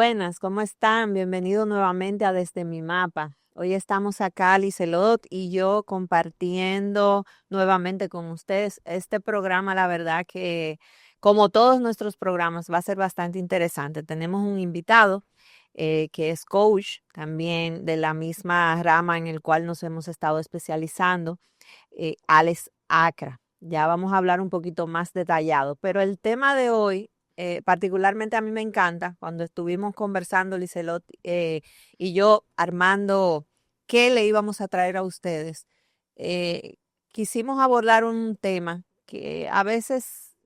Buenas, ¿cómo están? Bienvenidos nuevamente a Desde mi Mapa. Hoy estamos acá, Lizelot y yo, compartiendo nuevamente con ustedes este programa. La verdad que, como todos nuestros programas, va a ser bastante interesante. Tenemos un invitado que es coach también de la misma rama en el cual nos hemos estado especializando, Alex Acra. Ya vamos a hablar un poquito más detallado, pero el tema de hoy particularmente a mí me encanta cuando estuvimos conversando, Lizelot y yo, armando qué le íbamos a traer a ustedes. Quisimos abordar un tema que a veces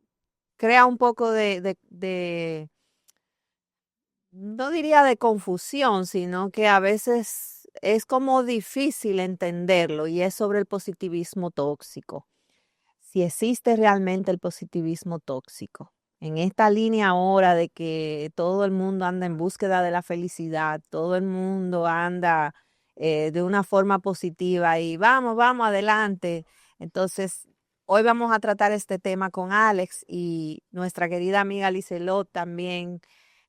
crea un poco no diría de confusión, sino que a veces es como difícil entenderlo y es sobre el positivismo tóxico. Si existe realmente el positivismo tóxico. En esta línea ahora de que todo el mundo anda en búsqueda de la felicidad, todo el mundo anda de una forma positiva y vamos, vamos adelante. Entonces, hoy vamos a tratar este tema con Alex y nuestra querida amiga Lizelot también.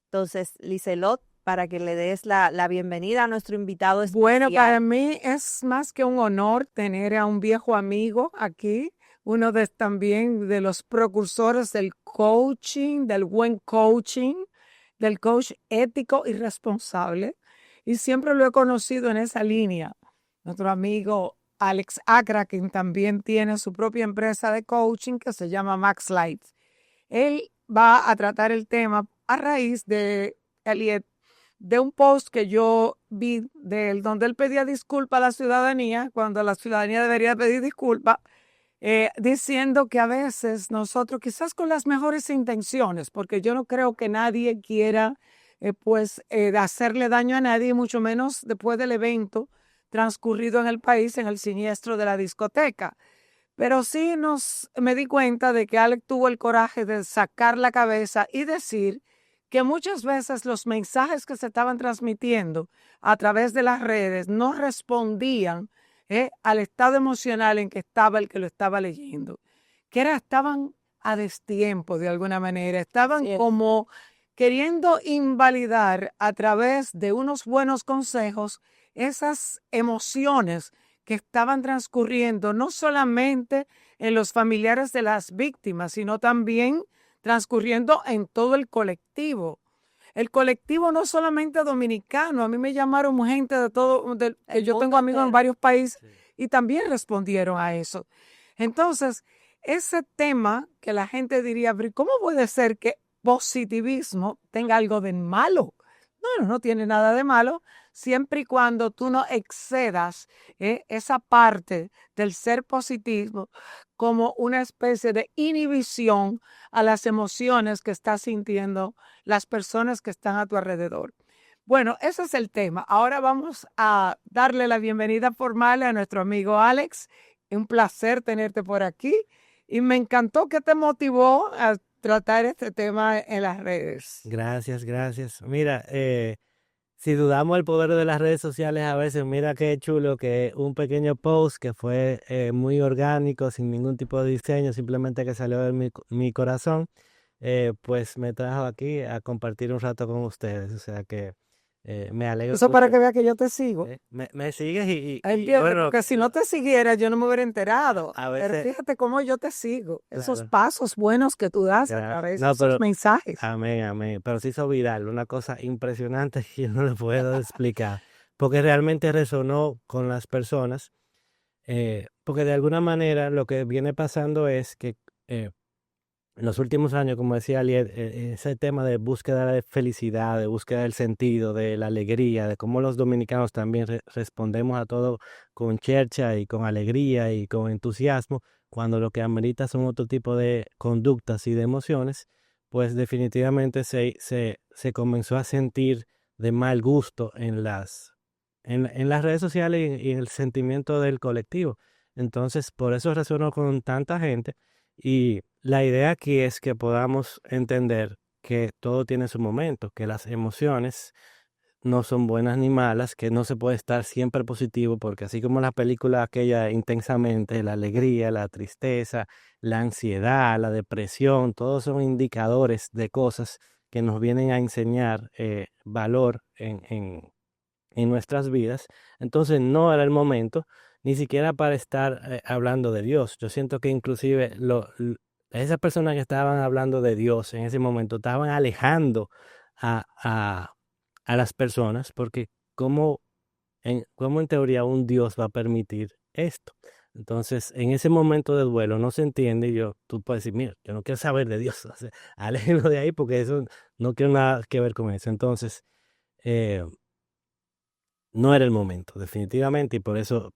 Entonces, Lizelot, para que le des la bienvenida a nuestro invitado Bueno, para especial. mí es más que un honor tener a un viejo amigo aquí, uno de también de los precursores del coaching, del buen coaching, del coach ético y responsable. Y siempre lo he conocido en esa línea. Nuestro amigo Alex Acra, quien también tiene su propia empresa de coaching que se llama Max Light. Él va a tratar el tema a raíz de Elliot, de un post que yo vi de él, donde él pedía disculpas a la ciudadanía, cuando la ciudadanía debería pedir disculpas, diciendo que a veces nosotros, quizás con las mejores intenciones, porque yo no creo que nadie quiera hacerle daño a nadie, mucho menos después del evento transcurrido en el país, en el siniestro de la discoteca. Pero sí me di cuenta de que Alex tuvo el coraje de sacar la cabeza y decir que muchas veces los mensajes que se estaban transmitiendo a través de las redes no respondían al estado emocional en que estaba el que lo estaba leyendo, estaban a destiempo de alguna manera, estaban como queriendo invalidar a través de unos buenos consejos esas emociones que estaban transcurriendo no solamente en los familiares de las víctimas, sino también transcurriendo en todo el colectivo. El colectivo no solamente dominicano, a mí me llamaron gente de todo, que yo tengo amigos en varios países y también respondieron a eso. Entonces, ese tema que la gente diría, ¿cómo puede ser que positivismo tenga algo de malo? No tiene nada de malo, siempre y cuando tú no excedas esa parte del ser positivo como una especie de inhibición a las emociones que estás sintiendo las personas que están a tu alrededor. Bueno, ese es el tema. Ahora vamos a darle la bienvenida formal a nuestro amigo Alex. Un placer tenerte por aquí y me encantó que te motivó a tratar este tema en las redes. Gracias, gracias. Mira, si dudamos del poder de las redes sociales a veces, mira qué chulo que un pequeño post que fue muy orgánico, sin ningún tipo de diseño, simplemente que salió de mi corazón, pues me trajo aquí a compartir un rato con ustedes. O sea que me alegro Eso para mucho. que vea que yo te sigo. Me sigues Entiende, bueno, porque si no te siguiera, yo no me hubiera enterado. a Pero veces, fíjate cómo yo te sigo. Esos claro, pasos buenos que tú das a claro. través de No, esos pero mensajes. amén, amén. Pero se hizo viral, una cosa impresionante que yo no le puedo explicar, porque realmente resonó con las personas, porque de alguna manera lo que viene pasando es que en los últimos años, como decía Aliet, ese tema de búsqueda de felicidad, de búsqueda del sentido, de la alegría, de cómo los dominicanos también respondemos a todo con chercha y con alegría y con entusiasmo, cuando lo que amerita son otro tipo de conductas y de emociones, pues definitivamente se comenzó a sentir de mal gusto en las redes sociales y en el sentimiento del colectivo. Entonces, por eso resonó con tanta gente y la idea aquí es que podamos entender que todo tiene su momento, que las emociones no son buenas ni malas, que no se puede estar siempre positivo, porque así como la película aquella intensamente, la alegría, la tristeza, la ansiedad, la depresión, todos son indicadores de cosas que nos vienen a enseñar valor en nuestras vidas. Entonces no era el momento ni siquiera para estar hablando de Dios. Yo siento que inclusive esas personas que estaban hablando de Dios en ese momento estaban alejando a, a, a las personas, porque ¿cómo en teoría un Dios va a permitir esto? Entonces, en ese momento de duelo no se entiende y tú puedes decir, mira, yo no quiero saber de Dios, o sea, aléjenlo de ahí porque eso no quiero nada que ver con eso. Entonces, eh, no era el momento, definitivamente, y por eso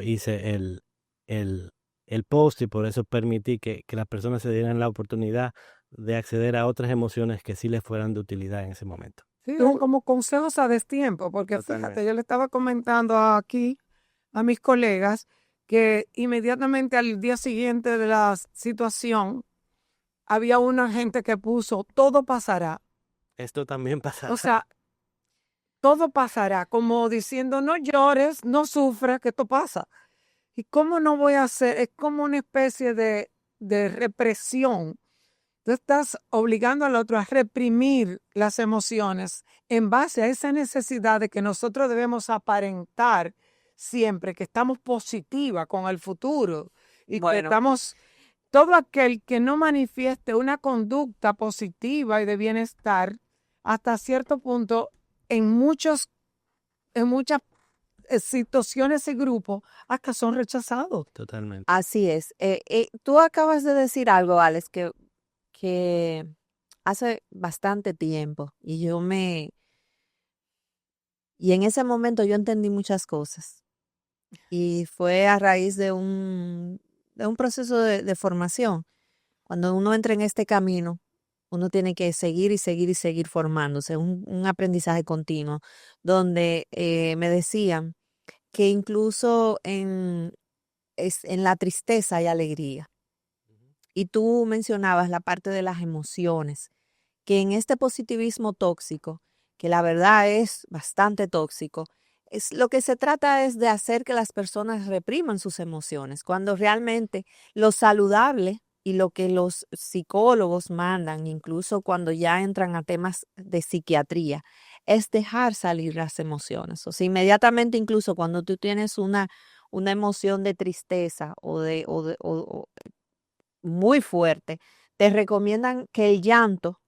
hice el post y por eso permití que las personas se dieran la oportunidad de acceder a otras emociones que sí les fueran de utilidad en ese momento. Sí, son como consejos a destiempo, porque fíjate, Totalmente. yo le estaba comentando aquí a mis colegas que inmediatamente al día siguiente de la situación, había una gente que puso, todo pasará. Esto también O pasará. sea, todo pasará, como diciendo, no llores, no sufras, que esto pasa. ¿Y cómo no voy a hacer? Es como una especie de represión. Tú estás obligando al otro a reprimir las emociones en base a esa necesidad de que nosotros debemos aparentar siempre que estamos positiva con el futuro y que Bueno, estamos, todo aquel que no manifieste una conducta positiva y de bienestar, hasta cierto punto, en muchas situaciones y grupos, hasta son rechazados. Totalmente. así es. Tú acabas de decir algo, Alex, que hace bastante tiempo y en ese momento yo entendí muchas cosas y fue a raíz de un proceso de formación. Cuando uno entra en este camino, uno tiene que seguir y seguir y seguir formándose, un aprendizaje continuo, donde me decían que incluso en la tristeza hay alegría. Y tú mencionabas la parte de las emociones, que en este positivismo tóxico, que la verdad es bastante tóxico, lo que se trata es de hacer que las personas repriman sus emociones, cuando realmente lo saludable y lo que los psicólogos mandan, incluso cuando ya entran a temas de psiquiatría, es dejar salir las emociones. O sea, inmediatamente, incluso cuando tú tienes una emoción de tristeza o muy fuerte, te recomiendan que el llanto,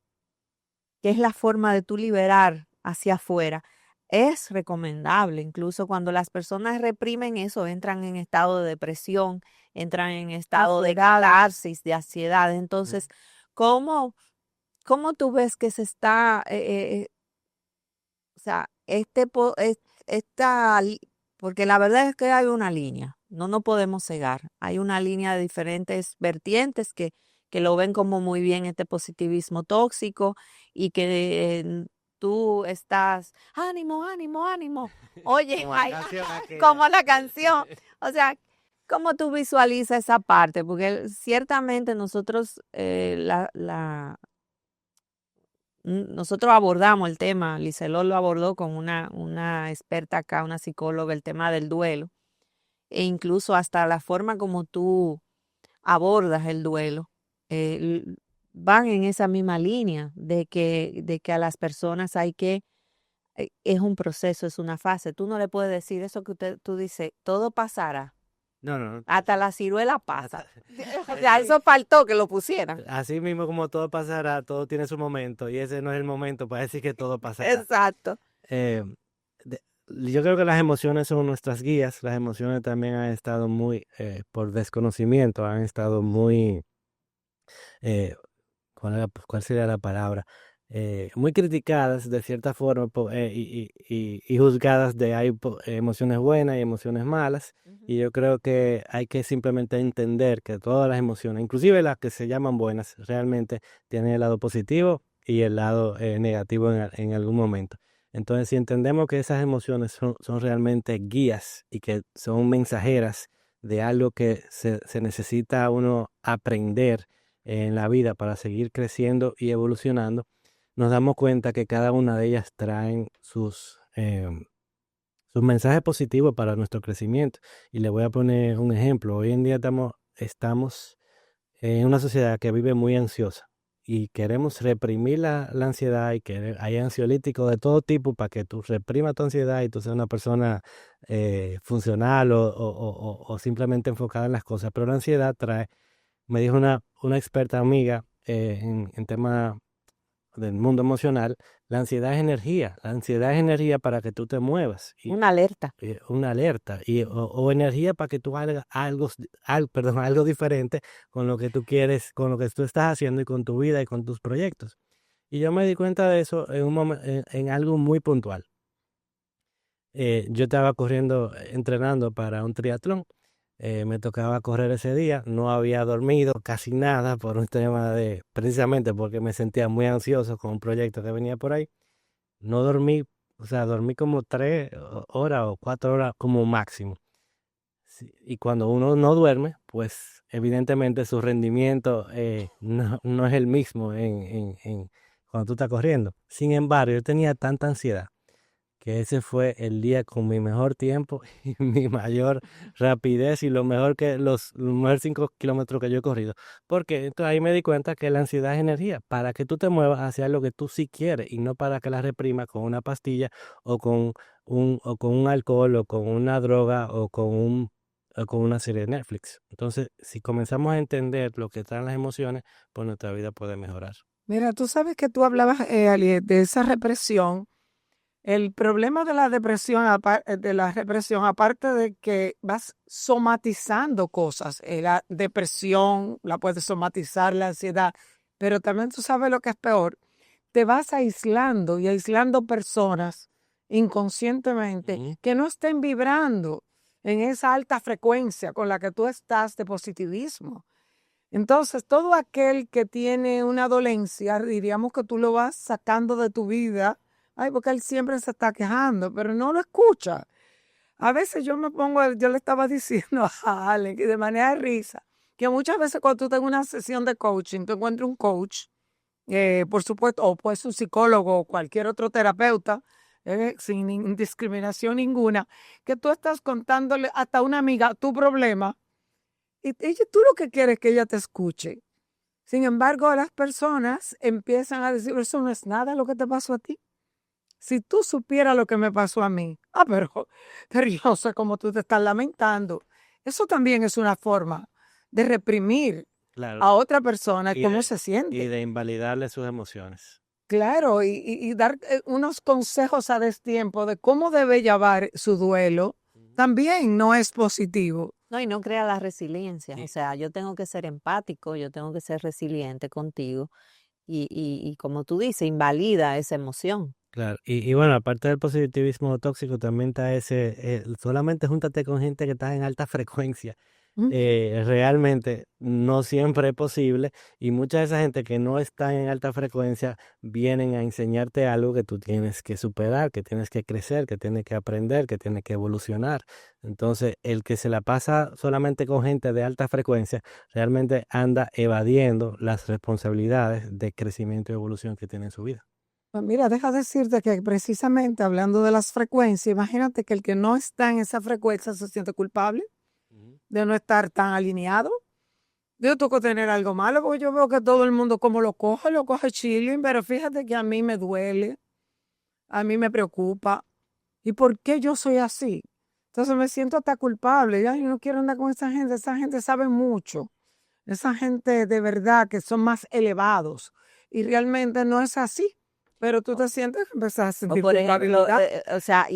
que es la forma de tú liberar hacia afuera, es recomendable. Incluso cuando las personas reprimen eso, entran en estado de depresión, entran en estado de Ansiedad. catarsis, de ansiedad. Entonces, ¿cómo, cómo tú ves que se está, o sea, porque la verdad es que hay una línea, no nos podemos cegar, hay una línea de diferentes vertientes que lo ven como muy bien este positivismo tóxico y que tú estás, ánimo, ánimo, ánimo, oye, Como la ay, canción aquella. como la canción, o sea, ¿cómo tú visualizas esa parte? Porque ciertamente nosotros, nosotros abordamos el tema, Lizelot lo abordó con una experta acá, una psicóloga, el tema del duelo, e incluso hasta la forma como tú abordas el duelo, van en esa misma línea de que a las personas es un proceso, es una fase. Tú no le puedes decir eso que tú dices, todo pasará, No, no, no. hasta la ciruela pasa. O Es sea, que eso faltó que lo pusieran. así mismo como todo pasará, todo tiene su momento y ese no es el momento para decir que todo pasará. Exacto. Eh, yo creo que las emociones son nuestras guías. Las emociones también han estado muy, por desconocimiento, han estado muy, eh, ¿cuál sería la palabra? Muy criticadas de cierta forma y juzgadas de hay emociones buenas y emociones malas. Y yo creo que hay que simplemente entender que todas las emociones, inclusive las que se llaman buenas, realmente tienen el lado positivo y el lado negativo en algún momento. Entonces, si entendemos que esas emociones son realmente guías y que son mensajeras de algo que se necesita uno aprender en la vida para seguir creciendo y evolucionando, nos damos cuenta que cada una de ellas traen sus mensajes positivos para nuestro crecimiento. Y le voy a poner un ejemplo. Hoy en día estamos en una sociedad que vive muy ansiosa y queremos reprimir la ansiedad y que hay ansiolíticos de todo tipo para que tú reprimas tu ansiedad y tú seas una persona funcional o simplemente enfocada en las cosas. Pero la ansiedad trae, me dijo una experta amiga en temas del mundo emocional, la ansiedad es energía. La ansiedad es energía para que tú te muevas. Una alerta. Una alerta o energía para que tú hagas algo diferente con lo que tú quieres, con lo que tú estás haciendo y con tu vida y con tus proyectos. Y yo me di cuenta de eso en algo muy puntual. Yo estaba entrenando para un triatlón. Me tocaba correr ese día, no había dormido casi nada por un tema precisamente porque me sentía muy ansioso con un proyecto que venía por ahí. No dormí, o sea, dormí como 3 horas o 4 horas como máximo. Sí, y cuando uno no duerme, pues evidentemente su rendimiento no es el mismo cuando tú estás corriendo. Sin embargo, yo tenía tanta ansiedad que ese fue el día con mi mejor tiempo y mi mayor rapidez y los mejores 5 kilómetros que yo he corrido. Porque entonces ahí me di cuenta que la ansiedad es energía, para que tú te muevas hacia lo que tú sí quieres y no para que la reprimas con una pastilla o con un alcohol o con una droga o con una serie de Netflix. Entonces, si comenzamos a entender lo que traen las emociones, pues nuestra vida puede mejorar. Mira, tú sabes que tú hablabas, Ali, de esa represión. El problema de la depresión, aparte de que vas somatizando cosas, la depresión la puedes somatizar, la ansiedad, pero también tú sabes lo que es peor, te vas aislando y aislando personas inconscientemente que no estén vibrando en esa alta frecuencia con la que tú estás de positivismo. Entonces, todo aquel que tiene una dolencia, diríamos que tú lo vas sacando de tu vida. Ay, porque él siempre se está quejando, pero no lo escucha. A veces yo le estaba diciendo a Ale, que de manera de risa, que muchas veces cuando tú tengas una sesión de coaching, tú encuentras un coach, por supuesto, o pues un psicólogo o cualquier otro terapeuta, sin discriminación ninguna, que tú estás contándole hasta a una amiga tu problema, y tú lo que quieres es que ella te escuche. Sin embargo, las personas empiezan a decir, eso no es nada lo que te pasó a ti. Si tú supieras lo que me pasó a mí, pero yo no sé cómo tú te estás lamentando. Eso también es una forma de reprimir Claro. a otra persona Y cómo de- se Y siente. de invalidarle sus emociones. Claro, y dar unos consejos a destiempo de cómo debe llevar su duelo, también no es positivo. No, y no crea la resiliencia. Y- O sea, yo tengo que ser empático, yo tengo que ser resiliente contigo. Y como tú dices, invalida esa emoción. Claro, y bueno, aparte del positivismo tóxico, también está solamente júntate con gente que está en alta frecuencia. Mm. Realmente no siempre es posible y mucha de esa gente que no está en alta frecuencia vienen a enseñarte algo que tú tienes que superar, que tienes que crecer, que tienes que aprender, que tienes que evolucionar. Entonces, el que se la pasa solamente con gente de alta frecuencia, realmente anda evadiendo las responsabilidades de crecimiento y evolución que tiene en su vida. Pues mira, deja decirte que precisamente hablando de las frecuencias, imagínate que el que no está en esa frecuencia se siente culpable Ujú. de no estar tan alineado. Yo tengo que tener algo malo porque yo veo que todo el mundo como lo coge chilling, pero fíjate que a mí me duele, a mí me preocupa. ¿Y por qué yo soy así? Entonces me siento hasta culpable. Ya yo no quiero andar con esa gente sabe mucho. Esa gente de verdad que son más elevados. Y realmente no es así. Pero tú te sientes que empezás a O sentir por ejemplo, culpabilidad. o sea,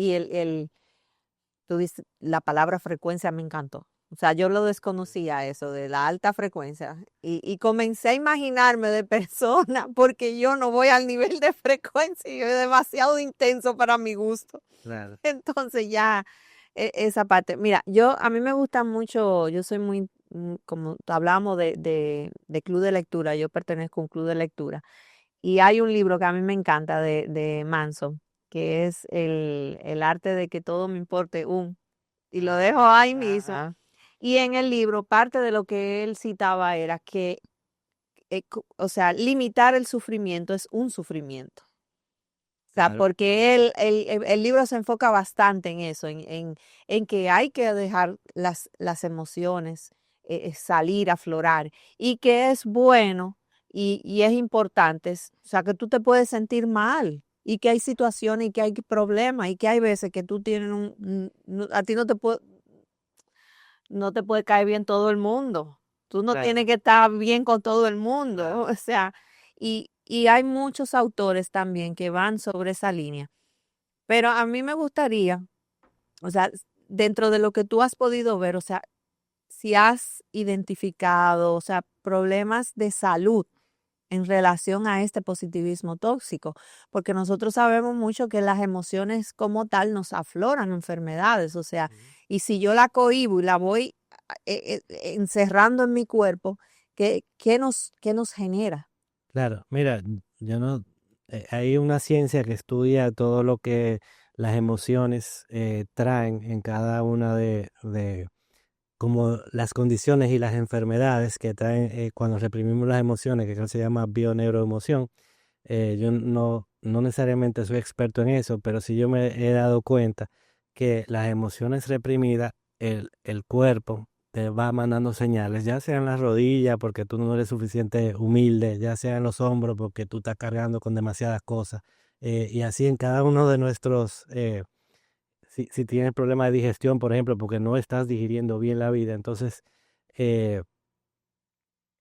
tú dices, la palabra frecuencia me encantó. O sea, yo lo desconocía eso de la alta frecuencia y comencé a imaginarme de persona porque yo no voy al nivel de frecuencia y es demasiado intenso para mi gusto. Claro. Entonces ya esa parte, mira, a mí me gusta mucho, yo soy muy, como hablábamos de club de lectura, yo pertenezco a un club de lectura y hay un libro que a mí me encanta de Manson, que es el arte de que todo me importe y lo dejo ahí mismo. Ajá. Y en el libro, parte de lo que él citaba era que, o sea, limitar el sufrimiento es un sufrimiento. O sea, Claro. porque el libro se enfoca bastante en eso, en que hay que dejar las emociones salir, aflorar, y que es bueno y es importante, o sea, que tú te puedes sentir mal y que hay situaciones y que hay problemas y que hay veces que tú tienes a ti no te puede caer bien todo el mundo. Tú no tienes Claro. que estar bien con todo el mundo, Claro. o sea, y hay muchos autores también que van sobre esa línea. Pero a mí me gustaría, o sea, dentro de lo que tú has podido ver, o sea, si has identificado, o sea, problemas de salud en relación a este positivismo tóxico, porque nosotros sabemos mucho que las emociones como tal nos afloran enfermedades, o sea, Ujú. y si yo la cohíbo y la voy encerrando en mi cuerpo, qué nos genera? Claro, mira, yo no, hay una ciencia que estudia todo lo que las emociones traen en cada una de como las condiciones y las enfermedades que traen cuando reprimimos las emociones, que se llama bioneuroemoción. Yo no necesariamente soy experto en eso, pero sí yo me he dado cuenta que las emociones reprimidas, el cuerpo te va mandando señales, ya sea en las rodillas porque tú no eres suficiente humilde, ya sea en los hombros porque tú estás cargando con demasiadas cosas, y así en cada uno de nuestros, si tienes problemas de digestión, por ejemplo, porque no estás digiriendo bien la vida, entonces eh,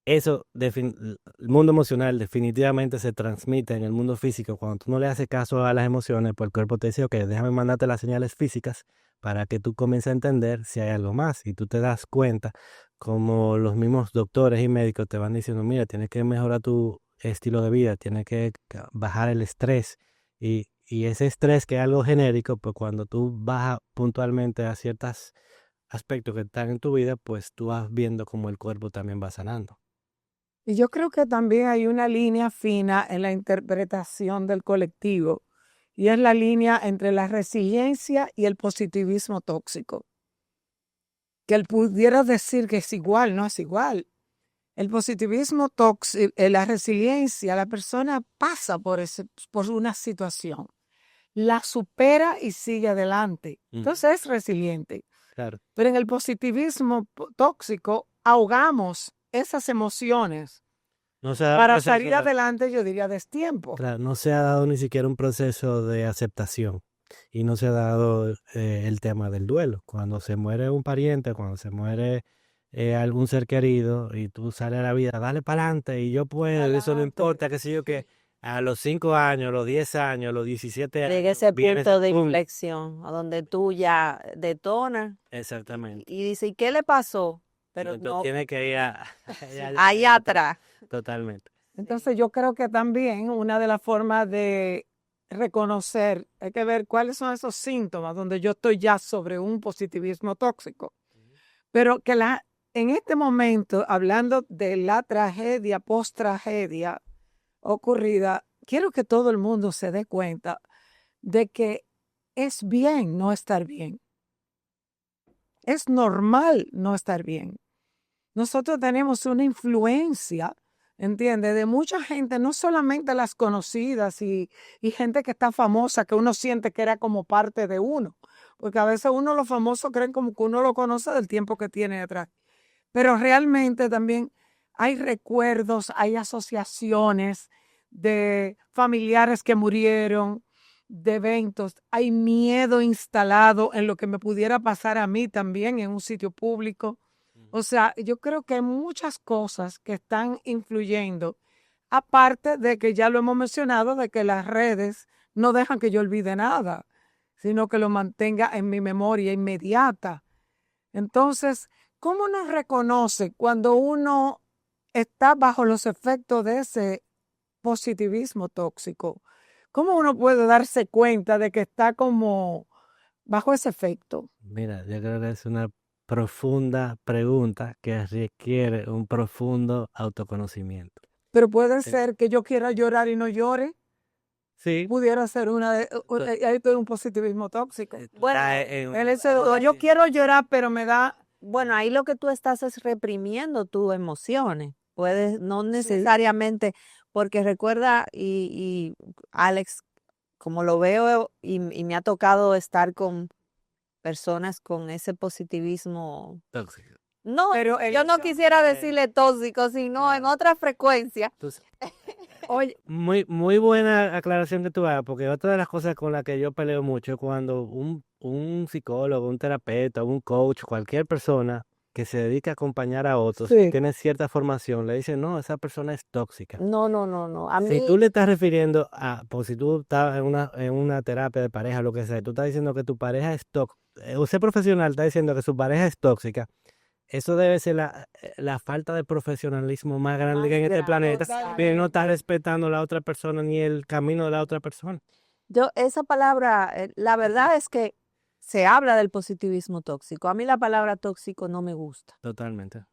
eso, el mundo emocional definitivamente se transmite en el mundo físico. Cuando tú no le haces caso a las emociones, pues el cuerpo te dice, ok, déjame mandarte las señales físicas para que tú comiences a entender si hay algo más. Y tú te das cuenta, como los mismos doctores y médicos te van diciendo, mira, tienes que mejorar tu estilo de vida, tienes que bajar el estrés. Y ese estrés que es algo genérico, pues cuando tú bajas puntualmente a ciertos aspectos que están en tu vida, pues tú vas viendo cómo el cuerpo también va sanando. Y yo creo que también hay una línea fina en la interpretación del colectivo, y es la línea entre la resiliencia y el positivismo tóxico. Que él pudiera decir que es igual, no es igual. El positivismo tóxico, la resiliencia, la persona pasa por una situación, la supera y sigue adelante. Ujú. Entonces es resiliente. Claro. Pero en el positivismo tóxico ahogamos esas emociones. No se ha dado un Para salir proceso, adelante, yo diría destiempo. claro, no se ha dado ni siquiera un proceso de aceptación y no se ha dado el tema del duelo. Cuando se muere un pariente, cuando se muere algún ser querido y tú sales a la vida, dale para adelante y yo puedo, y eso no Adelante. importa, qué sé yo, que a los 5 años, a los 10 años, a los 17 Llega años, ese viene punto ese de pum. inflexión a donde tú ya detonas Exactamente. y dices, ¿y qué le pasó? Y Pero entonces no, tiene que ir allá allá atrás. atrás. Totalmente. Entonces yo creo que también una de las formas de reconocer, hay que ver cuáles son esos síntomas donde yo estoy ya sobre un positivismo tóxico. Pero que en este momento, hablando de la tragedia, post-tragedia ocurrida, quiero que todo el mundo se dé cuenta de que es bien no estar bien. Es normal no estar bien. Nosotros tenemos una influencia, ¿entiendes? De mucha gente, no solamente las conocidas y gente que está famosa, que uno siente que era como parte de uno. Porque a veces uno, los famosos, creen como que uno lo conoce del tiempo que tiene detrás. Pero realmente también hay recuerdos, hay asociaciones de familiares que murieron, de eventos, hay miedo instalado en lo que me pudiera pasar a mí también en un sitio público. O sea, yo creo que hay muchas cosas que están influyendo, aparte de que ya lo hemos mencionado, de que las redes no dejan que yo olvide nada, sino que lo mantenga en mi memoria inmediata. Entonces, ¿cómo nos reconoce cuando uno está bajo los efectos de ese positivismo tóxico? ¿Cómo uno puede darse cuenta de que está como bajo ese efecto? Mira, yo creo que es una profunda pregunta que requiere un profundo autoconocimiento. Pero puede Eh, ser que yo quiera llorar y no llore. Sí, Pudiera ser una de, tú, ahí estoy un positivismo tóxico. tú Bueno, estás Él es yo sí, quiero llorar, pero me da, bueno, ahí lo que tú estás es reprimiendo tus emociones. Puedes, no sí, necesariamente, porque recuerda, y Alex, como lo veo y me ha tocado estar con personas con ese positivismo tóxico. No, Pero el yo no hecho- quisiera decirle tóxico, sino en otra frecuencia. Entonces, Oye, muy buena aclaración que tú hagas, porque otra de las cosas con las que yo peleo mucho es cuando un psicólogo, un terapeuta, un coach, cualquier persona que se dedica a acompañar a otros, sí, tiene cierta formación, le dicen, no, esa persona es tóxica. No, no, no, no. A Si mí, tú le estás refiriendo a, pues si tú estás en una terapia de pareja, lo que sea, y tú estás diciendo que tu pareja es tóxica, usted profesional está diciendo que su pareja es tóxica, eso debe ser la falta de profesionalismo más grande que hay en este grande, planeta, totalmente. y no está respetando a la otra persona ni el camino de la otra persona. esa palabra, la verdad es que se habla del positivismo tóxico. A mí la palabra tóxico no me gusta. Totalmente.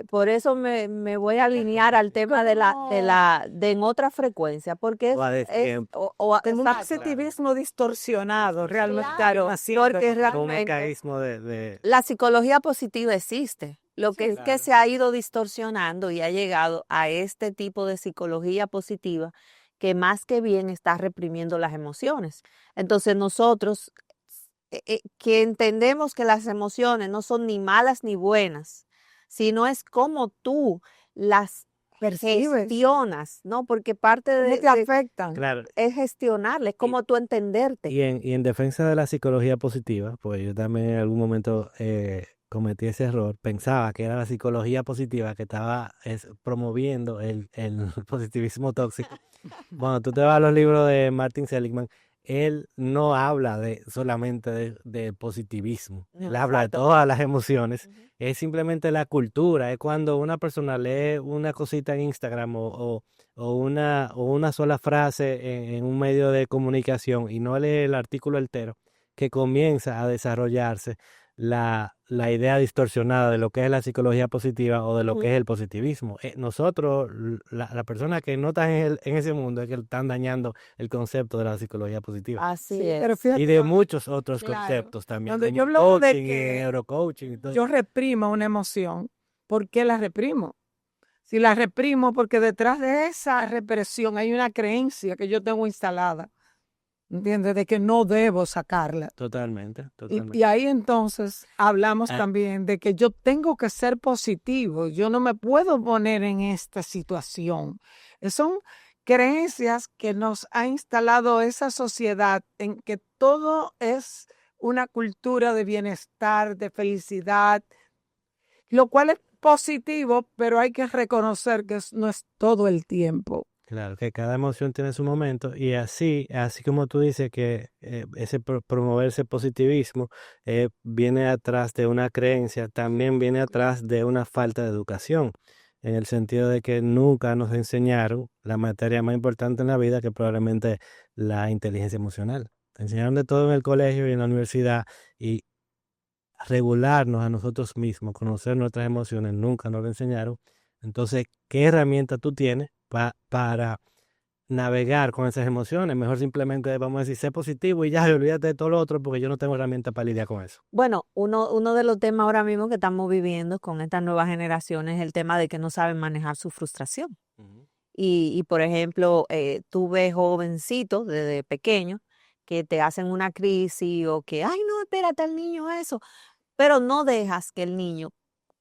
Por eso me voy a alinear al tema de en otra frecuencia, porque O a decir, Con un exacto, positivismo distorsionado, realmente claro, haciendo porque un realmente mecanismo de la psicología positiva existe. Lo que es que claro. se ha ido distorsionando y ha llegado a este tipo de psicología positiva que más que bien está reprimiendo las emociones. Entonces nosotros que entendemos que las emociones no son ni malas ni buenas, sino es como tú las percibes, gestionas, ¿no? Porque parte cómo te afectan. Claro. es gestionarle, es Y, como tú entenderte. y en defensa de la psicología positiva, pues yo también en algún momento cometí ese error, pensaba que era la psicología positiva que estaba promoviendo el positivismo tóxico. Bueno, tú te vas a los libros de Martin Seligman, él no habla solamente de positivismo, él habla de Exacto. todas las emociones, Ujú. es simplemente la cultura, es cuando una persona lee una cosita en Instagram o una sola frase en un medio de comunicación y no lee el artículo entero, que comienza a desarrollarse la idea distorsionada de lo que es la psicología positiva o de lo que Ujú. es el positivismo. Nosotros, la persona que no está en ese mundo es que están dañando el concepto de la psicología positiva. Así Sí, pero es. Y fíjate, de muchos otros claro, conceptos también, cuando como yo en hablaba de coaching y en que neurocoaching y todo. yo reprimo una emoción, ¿por qué la reprimo? Si la reprimo, porque detrás de esa represión hay una creencia que yo tengo instalada, ¿entiendes? De que no debo sacarla. Totalmente, Y totalmente. ahí entonces hablamos Ah, también de que yo tengo que ser positivo, yo no me puedo poner en esta situación. Son creencias que nos ha instalado esa sociedad en que todo es una cultura de bienestar, de felicidad, lo cual es positivo, pero hay que reconocer que no es todo el tiempo. Claro, que cada emoción tiene su momento y así como tú dices que ese promoverse positivismo viene atrás de una creencia, también viene atrás de una falta de educación, en el sentido de que nunca nos enseñaron la materia más importante en la vida, que probablemente la inteligencia emocional. Te enseñaron de todo en el colegio y en la universidad y regularnos a nosotros mismos, conocer nuestras emociones, nunca nos lo enseñaron. Entonces, ¿qué herramienta tú tienes para navegar con esas emociones? Mejor simplemente vamos a decir, sé positivo y ya, y olvídate de todo lo otro porque yo no tengo herramienta para lidiar con eso. Bueno, uno de los temas ahora mismo que estamos viviendo con estas nuevas generaciones es el tema de que no saben manejar su frustración. Ujú. Por ejemplo, tú ves jovencitos desde pequeños que te hacen una crisis o que, ay, no, espérate al niño eso, pero no dejas que el niño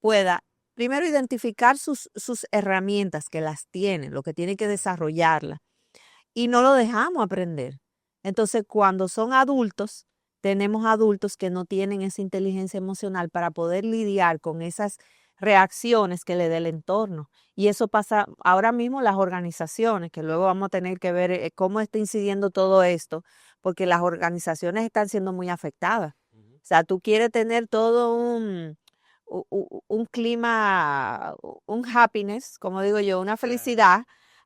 pueda primero identificar sus herramientas que las tiene, lo que tiene que desarrollarlas, y no lo dejamos aprender. Entonces, cuando son adultos, tenemos adultos que no tienen esa inteligencia emocional para poder lidiar con esas reacciones que le dé el entorno. Y eso pasa ahora mismo en las organizaciones, que luego vamos a tener que ver cómo está incidiendo todo esto, porque las organizaciones están siendo muy afectadas. Ujú. O sea, tú quieres tener todo un clima, un happiness, como digo yo, una Claro. felicidad,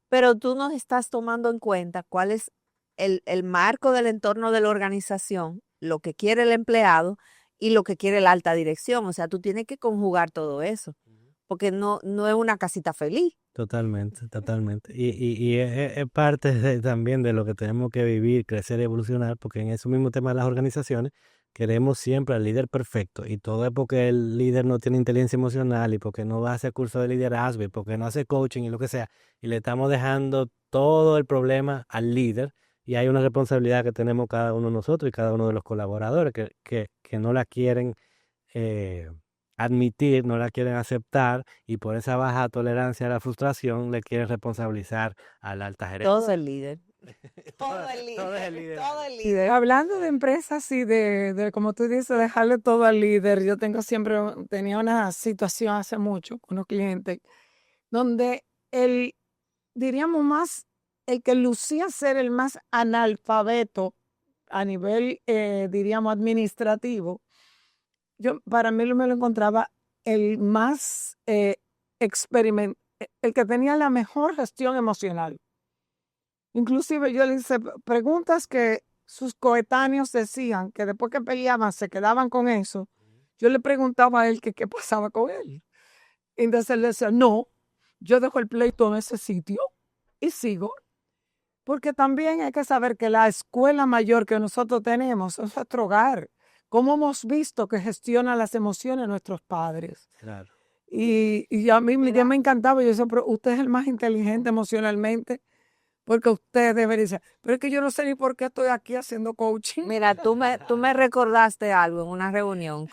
pero tú no estás tomando en cuenta cuál es el marco del entorno de la organización, lo que quiere el empleado y lo que quiere la alta dirección. O sea, tú tienes que conjugar todo eso, Ujú. porque no es una casita feliz. Totalmente, totalmente. Y es parte también de lo que tenemos que vivir, crecer y evolucionar, porque en ese mismo tema de las organizaciones queremos siempre al líder perfecto y todo es porque el líder no tiene inteligencia emocional y porque no va a hacer curso de liderazgo y porque no hace coaching y lo que sea. Y le estamos dejando todo el problema al líder y hay una responsabilidad que tenemos cada uno de nosotros y cada uno de los colaboradores que no la quieren eh, admitir, no la quieren aceptar y por esa baja tolerancia a la frustración le quieren responsabilizar a la alta gerencia. Todo el líder. Todo es el líder. Todo el Y líder. hablando de empresas y de, como tú dices, dejarle todo al líder, yo tenía una situación hace mucho con unos clientes donde diríamos más, el que lucía ser el más analfabeto a nivel, diríamos, administrativo, para mí me lo encontraba el más el que tenía la mejor gestión emocional. Inclusive yo le hice preguntas que sus coetáneos decían que después que peleaban se quedaban con eso. Yo le preguntaba a él que qué pasaba con él. Entonces él decía, no, yo dejo el pleito en ese sitio y sigo. Porque también hay que saber que la escuela mayor que nosotros tenemos es nuestro hogar. Cómo hemos visto que gestiona las emociones nuestros padres. Claro. Y a mí ya me encantaba. Yo decía, pero usted es el más inteligente emocionalmente. Porque usted debería decir, pero es que yo no sé ni por qué estoy aquí haciendo coaching. Mira, tú me recordaste algo en una reunión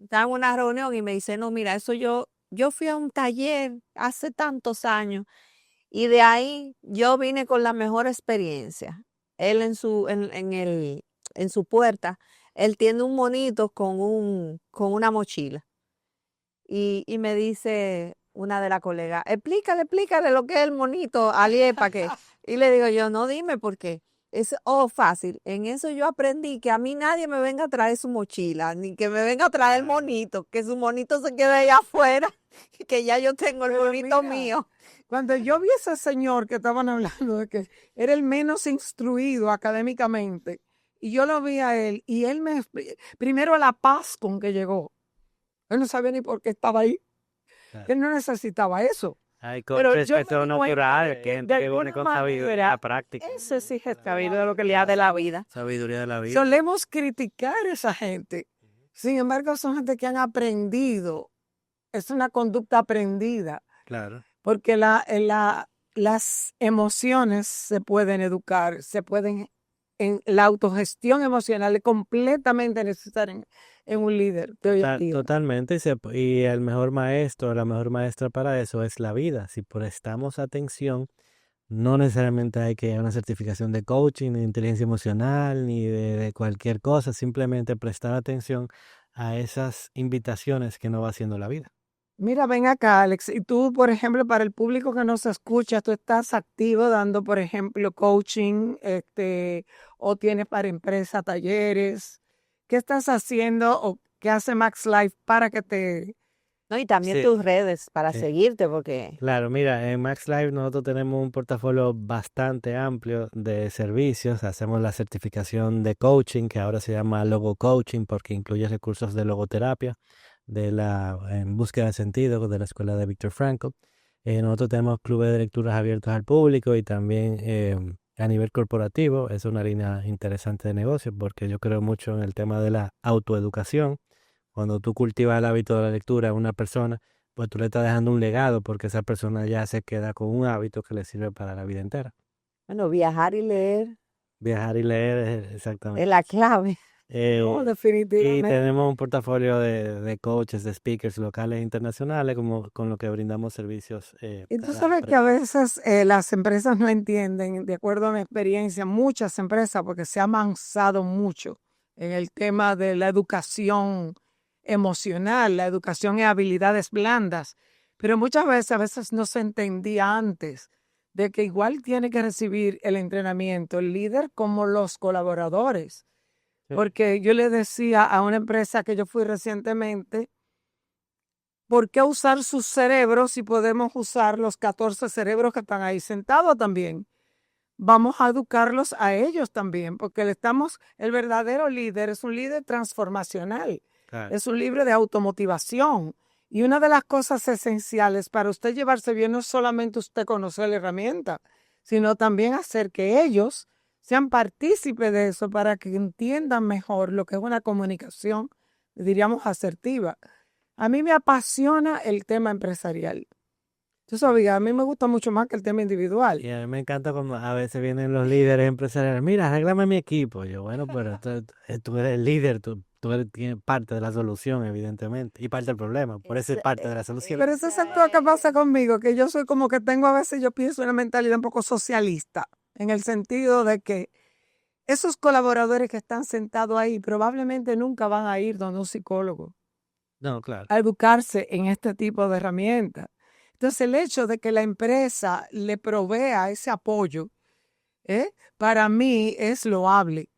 estaba en una reunión y me dice, no, mira, eso yo fui a un taller hace tantos años y de ahí yo vine con la mejor experiencia. Él en su puerta, él tiene un monito con una mochila. Y me dice una de las colegas, explícale lo que es el monito, Alié, ¿para qué? Y le digo yo, no, dime por qué. Es fácil. En eso yo aprendí que a mí nadie me venga a traer su mochila, ni que me venga a traer el monito, que su monito se quede allá afuera, que ya yo tengo el Pero monito mira, mío. Cuando yo vi a ese señor que estaban hablando de que era el menos instruido académicamente, y yo lo vi a él, y él primero la paz con que llegó. Él no sabía ni por qué estaba ahí. Claro. Él no necesitaba eso. Hay Pero yo respeto me di cuenta natural, que que de viene alguna con manera, sabiduría práctica. Ese sí es de lo que le da de la vida. Sabiduría de la vida. solemos criticar a esa gente. Sin embargo, son gente que han aprendido. Es una conducta aprendida. Claro. Porque las emociones se pueden educar, la autogestión emocional es completamente necesaria en un líder de hoy en día. Totalmente. Y el mejor maestro, la mejor maestra para eso es la vida. Si prestamos atención, no necesariamente hay que una certificación de coaching, ni de inteligencia emocional, ni de cualquier cosa. Simplemente prestar atención a esas invitaciones que nos va haciendo la vida. Mira, ven acá, Alex, y tú, por ejemplo, para el público que nos escucha, tú estás activo dando, por ejemplo, coaching, o tienes para empresas, talleres. ¿Qué estás haciendo o qué hace Max Life para que te... No, y también Sí. tus redes para Sí. seguirte, porque Claro, mira, en Max Life nosotros tenemos un portafolio bastante amplio de servicios. Hacemos la certificación de coaching, que ahora se llama Logo Coaching, porque incluye recursos de logoterapia, en búsqueda de sentido de la escuela de Viktor Frankl. Nosotros tenemos clubes de lecturas abiertos al público y también a nivel corporativo. Es una línea interesante de negocio porque yo creo mucho en el tema de la autoeducación. Cuando tú cultivas el hábito de la lectura a una persona, pues tú le estás dejando un legado porque esa persona ya se queda con un hábito que le sirve para la vida entera. bueno, viajar y leer Viajar y leer es exactamente. es la clave. No, Y definitivamente. tenemos un portafolio de coaches, de speakers locales e internacionales, con lo que brindamos servicios. Y tú para sabes que a veces las empresas no entienden, de acuerdo a mi experiencia, muchas empresas, porque se ha avanzado mucho en el tema de la educación emocional, la educación en habilidades blandas, pero muchas veces, a veces no se entendía antes de que igual tiene que recibir el entrenamiento el líder como los colaboradores. Sí. Porque yo le decía a una empresa que yo fui recientemente, ¿por qué usar sus cerebros si podemos usar los 14 cerebros que están ahí sentados también? Vamos a educarlos a ellos también, porque el verdadero líder es un líder transformacional, Claro. es un líder de automotivación. Y una de las cosas esenciales para usted llevarse bien no es solamente usted conocer la herramienta, sino también hacer que ellos sean partícipes de eso para que entiendan mejor lo que es una comunicación, diríamos, asertiva. A mí me apasiona el tema empresarial. Tú sabes, a mí me gusta mucho más que el tema individual. Y a mí me encanta cuando a veces vienen los líderes empresariales. Mira, arréglame mi equipo. Yo, bueno, pero tú eres el líder, tú tú eres parte de la solución, evidentemente, y parte del problema, por eso es parte de la solución. Pero eso es lo que pasa conmigo, que yo soy como que tengo a veces, yo pienso una mentalidad un poco socialista, en el sentido de que esos colaboradores que están sentados ahí probablemente nunca van a ir donde un psicólogo No, claro. a educarse en este tipo de herramientas. Entonces, el hecho de que la empresa le provea ese apoyo, para mí es loable,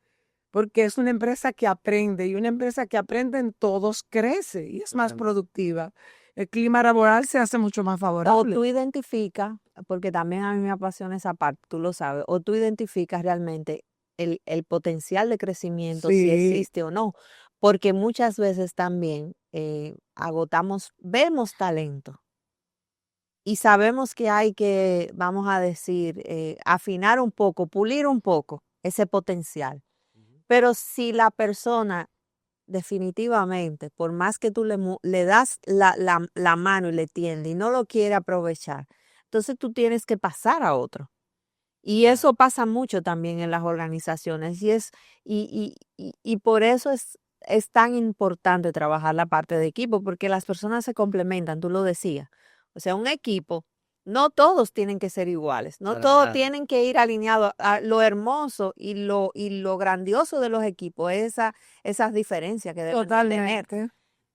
porque es una empresa que aprende y una empresa que aprende en todos crece y es más Totalmente. productiva. El clima laboral se hace mucho más O favorable. tú identificas, porque también a mí me apasiona esa parte, tú lo sabes, o tú identificas realmente el potencial de crecimiento, si Sí, existe o no, porque muchas veces también vemos talento y sabemos que hay que, vamos a decir, afinar un poco, pulir un poco ese potencial. Ujú. Pero si la persona definitivamente, por más que tú le das la mano y le tiendes y no lo quiere aprovechar, entonces tú tienes que pasar a otro. Y Claro. eso pasa mucho también en las organizaciones y por eso es tan importante trabajar la parte de equipo, porque las personas se complementan, tú lo decías. O sea, un equipo, no todos tienen que ser iguales, no Para todos nada. tienen que ir alineados. Lo hermoso y lo grandioso de los equipos es esas diferencias que deben de tener. totalmente.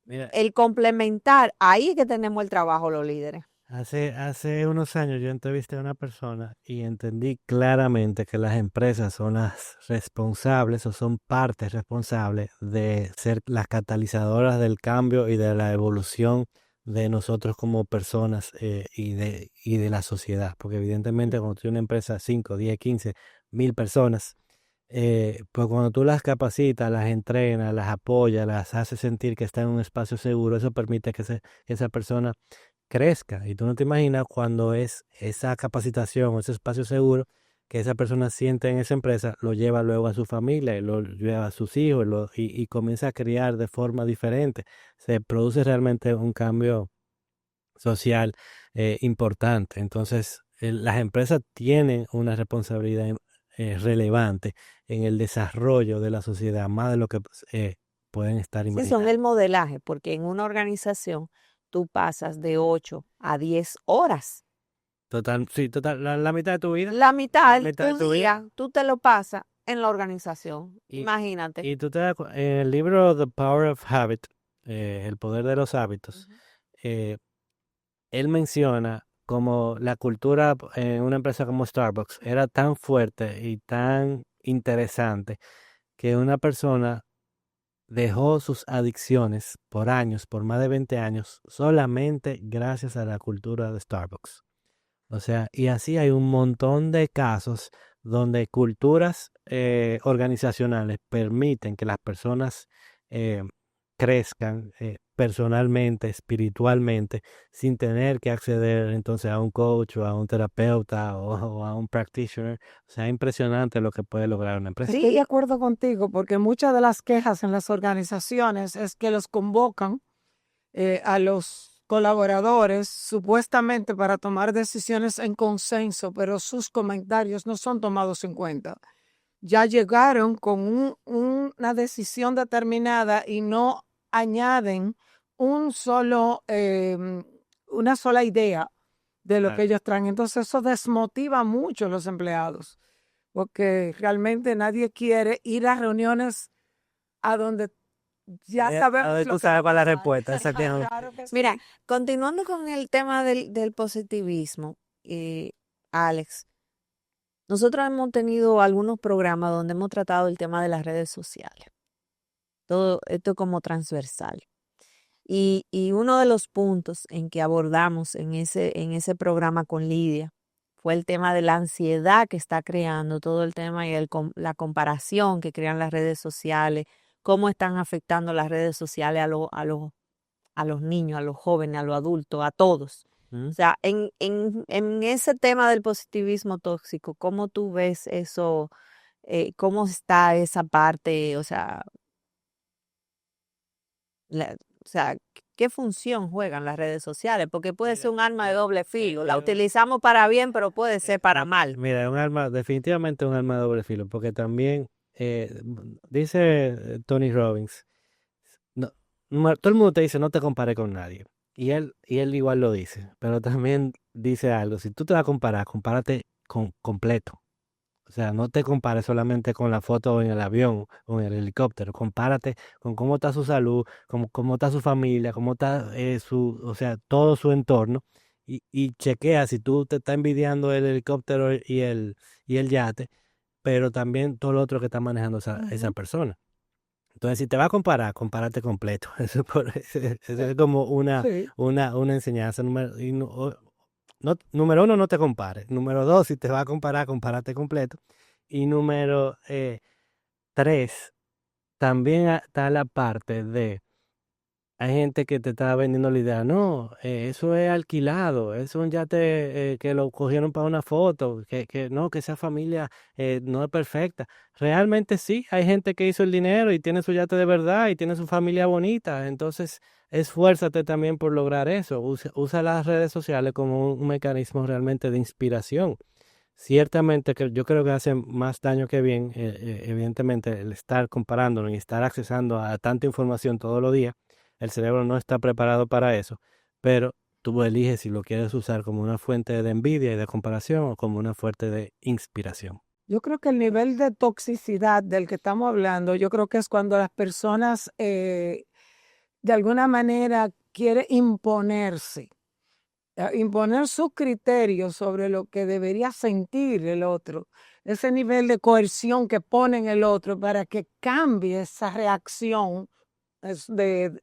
Mira, El complementar, ahí es que tenemos el trabajo los líderes. hace unos años yo entrevisté a una persona y entendí claramente que las empresas son las responsables o son partes responsables de ser las catalizadoras del cambio y de la evolución de nosotros como personas y de la sociedad. Porque evidentemente cuando tú tienes una empresa de 5, 10, 15 mil personas, pues cuando tú las capacitas, las entrenas, las apoyas, las haces sentir que están en un espacio seguro, eso permite que esa persona crezca. Y tú no te imaginas cuando es esa capacitación o ese espacio seguro que esa persona siente en esa empresa, lo lleva luego a su familia y lo lleva a sus hijos y comienza a criar de forma diferente. Se produce realmente un cambio social importante. Entonces, las empresas tienen una responsabilidad relevante en el desarrollo de la sociedad, más de lo que pueden estar Sí, son imaginando. el modelaje, porque en una organización tú pasas de 8 a 10 horas. Total, sí, total, la mitad de tu vida. La mitad, Mitad de tu tu vida. día, tú te lo pasas en la organización. Y, Imagínate. y tú te das en el libro The Power of Habit, El poder de los hábitos, Ujú. eh, él menciona como la cultura en una empresa como Starbucks era tan fuerte y tan interesante que una persona dejó sus adicciones por años, por más de 20 años, solamente gracias a la cultura de Starbucks. O sea, y así hay un montón de casos donde culturas organizacionales permiten que las personas eh, crezcan personalmente, espiritualmente, sin tener que acceder entonces a un coach o a un terapeuta o a un practitioner. O sea, impresionante lo que puede lograr una empresa. Estoy de Sí, acuerdo contigo, porque muchas de las quejas en las organizaciones es que los convocan a los colaboradores supuestamente para tomar decisiones en consenso, pero sus comentarios no son tomados en cuenta. Ya llegaron con una decisión determinada y no añaden una sola idea de lo que Claro. ellos traen. Entonces eso desmotiva mucho a los empleados, porque realmente nadie quiere ir a reuniones a donde ya sabemos lo Tú que sabes va a cuál es la pasar. respuesta, exactamente. Claro que mira, sí. continuando con el tema del positivismo, Alex, nosotros hemos tenido algunos programas donde hemos tratado el tema de las redes sociales. Todo esto como transversal. Y uno de los puntos en que abordamos en ese programa con Lidia fue el tema de la ansiedad que está creando todo el tema y la comparación que crean las redes sociales, cómo están afectando las redes sociales a los niños, a los jóvenes, a los adultos, a todos. O ¿Mm? sea, en ese tema del positivismo tóxico, ¿cómo tú ves eso? ¿Cómo está esa parte? O sea, ¿qué función juegan las redes sociales? Porque puede ser un arma de doble filo. La utilizamos para bien, pero puede ser para mal. Mira, es un arma, definitivamente un arma de doble filo, porque también dice Tony Robbins todo el mundo te dice no te compares con nadie. Y él igual lo dice, pero también dice algo, si tú te vas a comparar, compárate con completo. O sea, no te compares solamente con la foto en el avión o en el helicóptero, compárate con cómo está su salud, cómo está su familia, cómo está o sea, todo su entorno y chequea si tú te estás envidiando el helicóptero y el yate, pero también todo lo otro que está manejando esa persona. Entonces, si te vas a comparar, compárate completo. Eso es como Sí. una enseñanza. Número uno, no te compares. Número dos, si te vas a comparar, compárate completo. Y número tres, también está la parte de hay gente que te está vendiendo la idea, no, eso es alquilado, eso es un yate que lo cogieron para una foto, que no, que esa familia no es perfecta. Realmente sí, hay gente que hizo el dinero y tiene su yate de verdad y tiene su familia bonita, entonces esfuérzate también por lograr eso. Usa las redes sociales como un mecanismo realmente de inspiración. Ciertamente que yo creo que hace más daño que bien, evidentemente, el estar comparándonos y estar accesando a tanta información todos los días. El cerebro no está preparado para eso, pero tú eliges si lo quieres usar como una fuente de envidia y de comparación o como una fuente de inspiración. Yo creo que el nivel de toxicidad del que estamos hablando, yo creo que es cuando las personas de alguna manera quieren imponerse, imponer sus criterios sobre lo que debería sentir el otro, ese nivel de coerción que pone en el otro para que cambie esa reacción de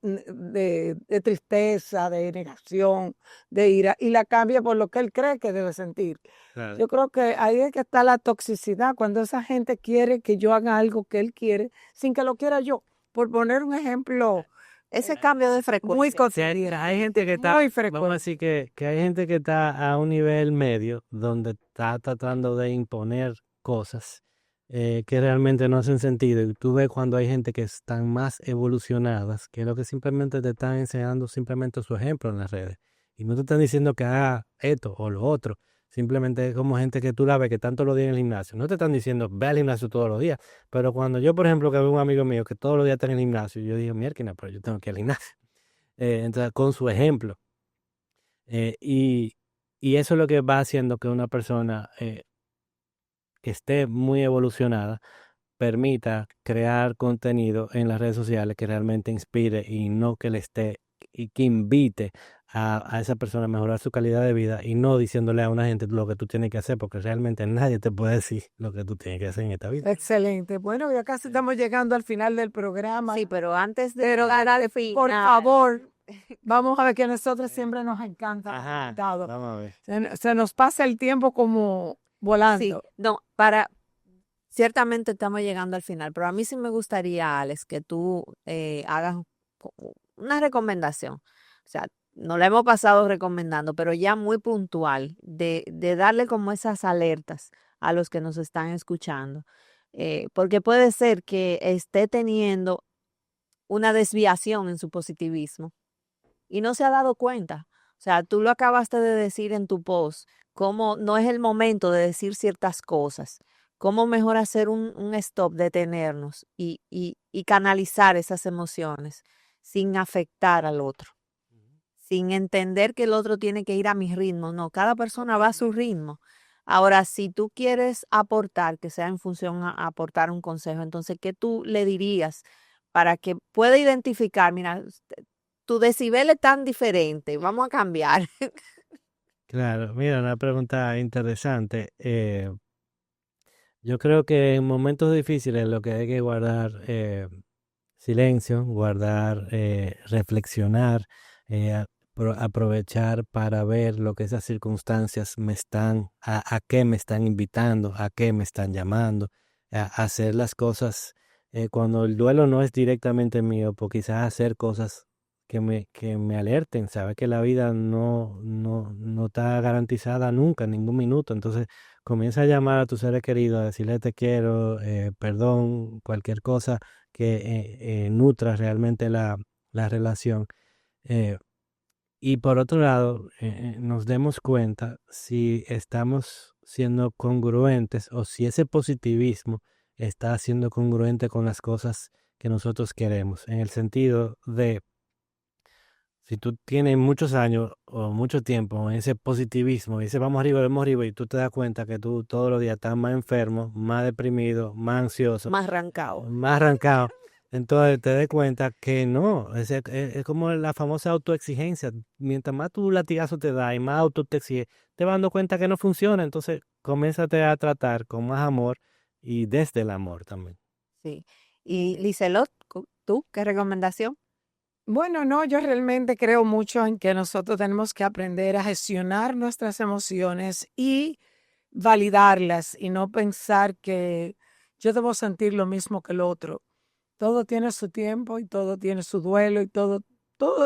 tristeza, de negación, de ira, y la cambia por lo que él cree que debe sentir. Claro. Yo creo que ahí es que está la toxicidad, cuando esa gente quiere que yo haga algo que él quiere sin que lo quiera yo. Por poner un ejemplo Ese cambio de muy frecuencia. Sí, hay gente que está, muy vamos a frecuente. decir que hay gente que está a un nivel medio donde está tratando de imponer cosas que realmente no hacen sentido. Y tú ves cuando hay gente que están más evolucionadas, que lo que simplemente te están enseñando simplemente su ejemplo en las redes. Y no te están diciendo que haga esto o lo otro. Simplemente es como gente que tú la ves que tanto lo días en el gimnasio. No te están diciendo ve al gimnasio todos los días. Pero cuando yo, por ejemplo, que veo un amigo mío que todos los días está en el gimnasio, yo digo, mierda, pero yo tengo que ir al gimnasio. Entonces, con su ejemplo. Eh, y, y eso es lo que va haciendo que una persona que esté muy evolucionada permita crear contenido en las redes sociales que realmente inspire y no que le esté y que invite a esa persona a mejorar su calidad de vida y no diciéndole a una gente lo que tú tienes que hacer, porque realmente nadie te puede decir lo que tú tienes que hacer en esta vida. Excelente. Bueno, ya casi estamos llegando al final del programa. Sí, pero antes de Pero llegar al por final, favor, vamos a ver que a nosotros siempre nos encanta los Ajá, invitados. vamos a ver. Se nos pasa el tiempo como sí, volando. no, ciertamente estamos llegando al final, pero a mí sí me gustaría, Alex, que tú hagas una recomendación. O sea, no la hemos pasado recomendando, pero ya muy puntual, de darle como esas alertas a los que nos están escuchando. Porque puede ser que esté teniendo una desviación en su positivismo y no se ha dado cuenta. O sea, tú lo acabaste de decir en tu post, cómo no es el momento de decir ciertas cosas, cómo mejor hacer un stop, detenernos y canalizar esas emociones sin afectar al otro, sin entender que el otro tiene que ir a mi ritmo. No, cada persona va a su ritmo. Ahora, si tú quieres aportar, que sea en función a aportar un consejo, entonces, ¿qué tú le dirías para que pueda identificar, mira, tu decibel es tan diferente, vamos a cambiar? Claro, mira, una pregunta interesante. Yo creo que en momentos difíciles lo que hay que guardar silencio, guardar, reflexionar, aprovechar para ver lo que esas circunstancias a qué me están invitando, a qué me están llamando, a hacer las cosas cuando el duelo no es directamente mío, pues quizás hacer cosas que me alerten, saber que la vida no está garantizada nunca, en ningún minuto. Entonces comienza a llamar a tus seres queridos, a decirle te quiero, perdón, cualquier cosa que nutra realmente la relación. Eh, y por otro lado, nos demos cuenta si estamos siendo congruentes o si ese positivismo está siendo congruente con las cosas que nosotros queremos, en el sentido de Si tú tienes muchos años o mucho tiempo en ese positivismo, y dices vamos arriba, y tú te das cuenta que tú todos los días estás más enfermo, más deprimido, más ansioso, Más arrancado. más arrancado, entonces te das cuenta que no, es como la famosa autoexigencia. Mientras más tu latigazo te da y más auto te exige, te vas dando cuenta que no funciona, entonces comiénzate a tratar con más amor y desde el amor también. Sí. Y Lizelot, ¿tú qué recomendación? Bueno, no, yo realmente creo mucho en que nosotros tenemos que aprender a gestionar nuestras emociones y validarlas y no pensar que yo debo sentir lo mismo que el otro. Todo tiene su tiempo y todo tiene su duelo y todo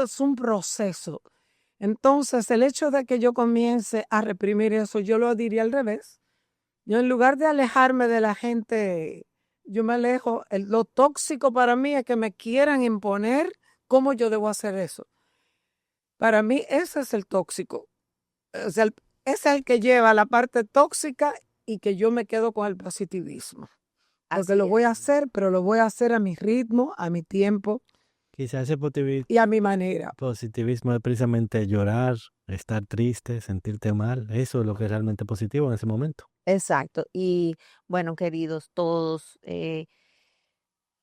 es un proceso. Entonces, el hecho de que yo comience a reprimir eso, yo lo diría al revés. Yo en lugar de alejarme de la gente, yo me alejo. Lo tóxico para mí es que me quieran imponer cómo yo debo hacer eso. Para mí ese es el tóxico. O sea, es el que lleva la parte tóxica y que yo me quedo con el positivismo. Porque Así lo voy a es. hacer, pero lo voy a hacer a mi ritmo, a mi tiempo Quizás ese y a mi manera. positivismo es precisamente llorar, estar triste, sentirte mal. Eso es lo que es realmente positivo en ese momento. Exacto. Y bueno, queridos todos,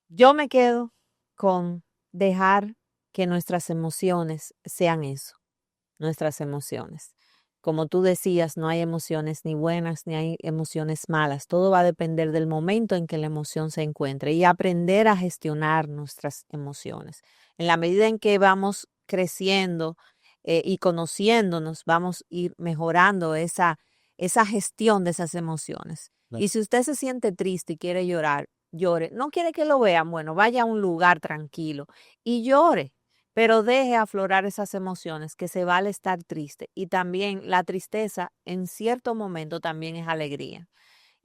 yo me quedo con dejar que nuestras emociones sean eso, nuestras emociones. Como tú decías, no hay emociones ni buenas ni hay emociones malas. Todo va a depender del momento en que la emoción se encuentre y aprender a gestionar nuestras emociones. En la medida en que vamos creciendo y conociéndonos, vamos a ir mejorando esa gestión de esas emociones. Claro. Y si usted se siente triste y quiere llorar, llore. No quiere que lo vean, bueno, vaya a un lugar tranquilo y llore, pero deje aflorar esas emociones, que se vale estar triste. Y también la tristeza en cierto momento también es alegría.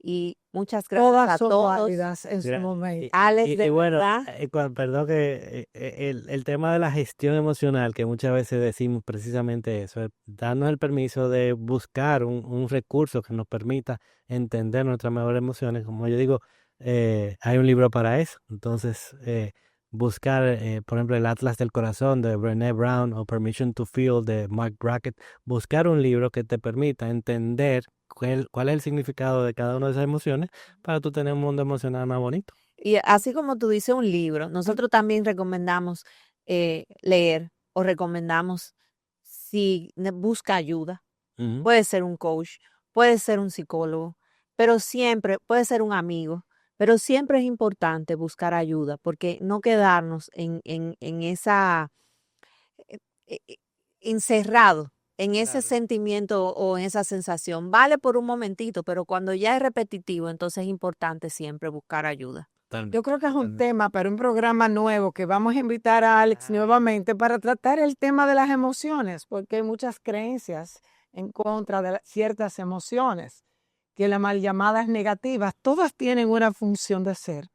Y muchas gracias Todas a son todos. válidas en su Mira, momento. Alex, de bueno, verdad, perdón que el tema de la gestión emocional, que muchas veces decimos precisamente eso, es darnos el permiso de buscar un recurso que nos permita entender nuestras mejores emociones. Como yo digo, hay un libro para eso. Entonces, buscar, por ejemplo, el Atlas del Corazón de Brené Brown o Permission to Feel de Mark Brackett, buscar un libro que te permita entender cuál es el significado de cada una de esas emociones para tú tener un mundo emocional más bonito. y así como tú dices un libro, nosotros también recomendamos leer o recomendamos si busca ayuda. Ujú. Puede ser un coach, puede ser un psicólogo, pero siempre puede ser un amigo, pero siempre es importante buscar ayuda porque no quedarnos en esa, eh, eh, eh, encerrado en ese Claro, sentimiento o en esa sensación. Vale por un momentito, pero cuando ya es repetitivo, entonces es importante siempre buscar ayuda. Yo totalmente, creo que es un totalmente. tema para un programa nuevo que vamos a invitar a Alex Ah, nuevamente para tratar el tema de las emociones, porque hay muchas creencias en contra de ciertas emociones, que las mal llamadas negativas, todas tienen una función de ser.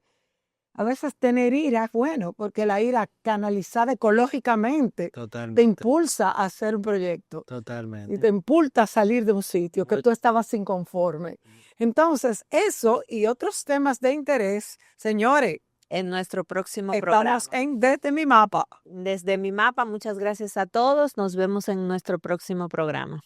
A veces tener ira es bueno, porque la ira canalizada ecológicamente te totalmente, impulsa a hacer un proyecto y totalmente. te impulsa a salir de un sitio que Muy- tú estabas inconforme. Entonces, eso y otros temas de interés, señores, En nuestro próximo estamos programa. en Desde mi Mapa. Desde mi mapa, muchas gracias a todos. Nos vemos en nuestro próximo programa.